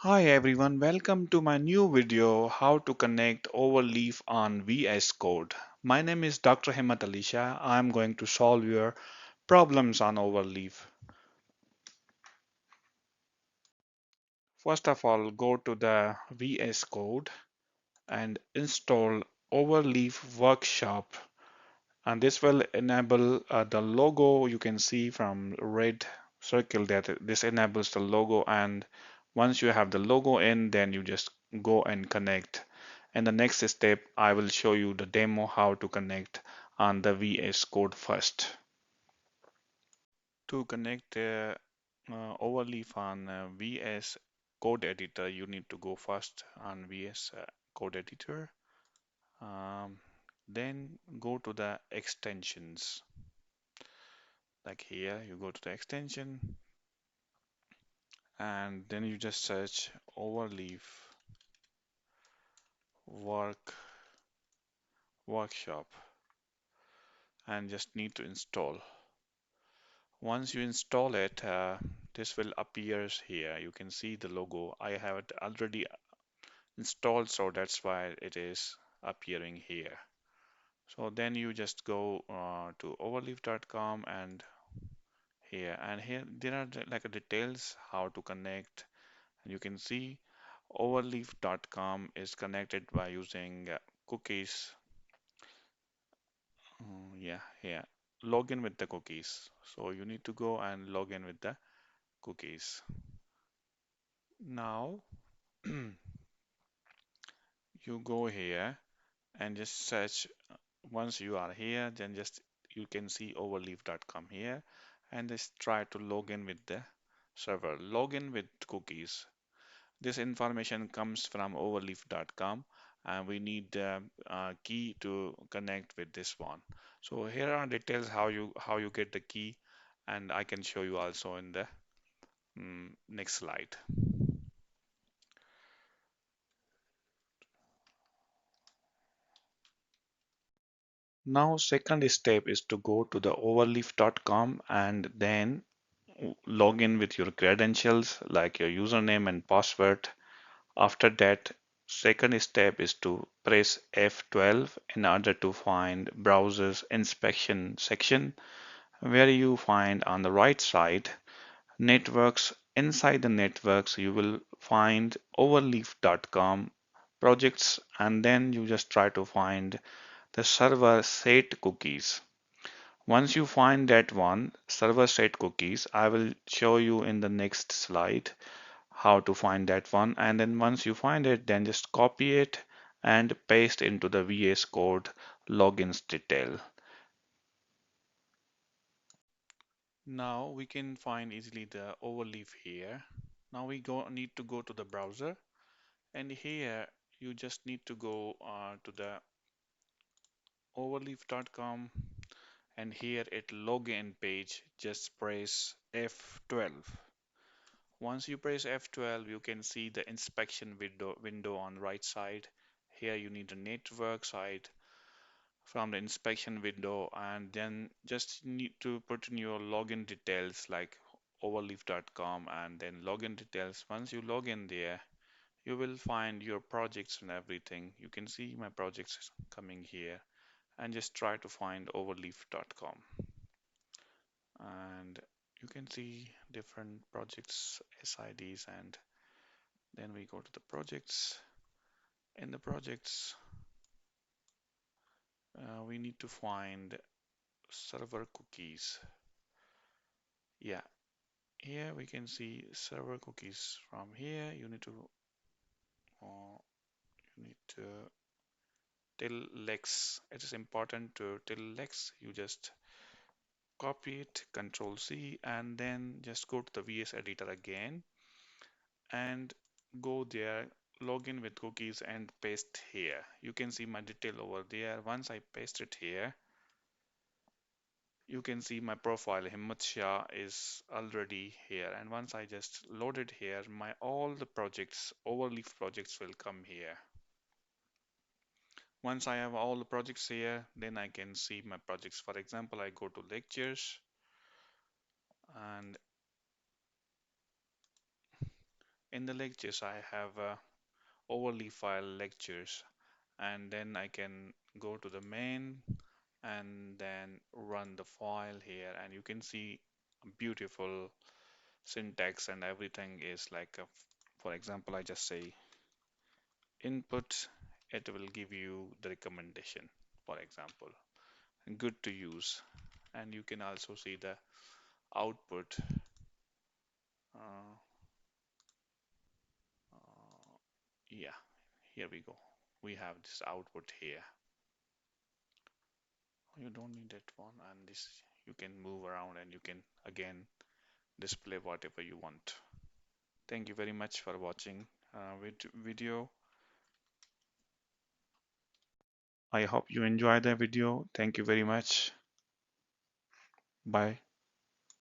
Hi everyone, welcome to my new video how to connect Overleaf on VS Code. My name is Dr. Hemant Alisha. I am going to solve your problems on Overleaf. First of all, go to the VS Code and install Overleaf Workshop, and this will enable the logo. You can see from red circle that this enables the logo, and once you have the logo in, then you just go and connect. And the next step, I will show you the demo how to connect on the VS Code first. To connect Overleaf on VS Code Editor, you need to go first on VS Code Editor. Um, then go to the extensions. Like here, you go to the extension and then you just search Overleaf Workshop and just need to install. Once you install it, this will appear here. You can see the logo. I have it already installed, so that's why it is appearing here. So then you just go to overleaf.com and here there are like details how to connect. And you can see overleaf.com is connected by using cookies. Yeah, yeah. Login with the cookies. So you need to go and log in with the cookies. Now you go here and just search. Once you are here, then just you can see overleaf.com here and just try to log in with the server. Log in with cookies. This information comes from overleaf.com and we need a key to connect with this one. So here are details how you get the key, and I can show you also in the next slide. Now second step is to go to the overleaf.com and then log in with your credentials like your username and password. After that, second step is to press F12 in order to find browser's inspection section, where you find on the right side networks. Inside the networks, you will find overleaf.com projects, and then you just try to find the server set cookies. Once you find that one, server set cookies, I will show you in the next slide how to find that one. And then once you find it, then just copy it and paste into the VS Code logins detail. Now we can find easily the overleaf here. Now we need to go to the browser, and here you just need to go to the overleaf.com, and here at login page just press F12. Once you press F12, you can see the inspection window on right side. Here you need a network side from the inspection window, and then just need to put in your login details like overleaf.com and then login details. Once you log in there, you will find your projects and everything. You can see my projects coming here, and just try to find overleaf.com. And you can see different projects SIDs, and then we go to the projects. In the projects, we need to find server cookies. Yeah, here we can see server cookies. From here, you need to till lex. It is important to till lex. You just copy it, Control C, and then just go to the VS Editor again and go there, log in with cookies and paste here. You can see my detail over there. Once I paste it here, you can see my profile Himmat Shah is already here, and once I just load it here, my all the projects, overleaf projects will come here. Once I have all the projects here, then I can see my projects. For example, I go to lectures, and In the lectures, I have Overleaf file lectures, and then I can go to the main and then run the file here, and you can see beautiful syntax and everything is like for example, I just say input, it will give you the recommendation, for example, good to use. And you can also see the output. uh, uh, yeah, here we go, we have this output here. You don't need that one, and this you can move around and you can again display whatever you want. Thank you very much for watching video. I hope you enjoy the video. Thank you very much. Bye.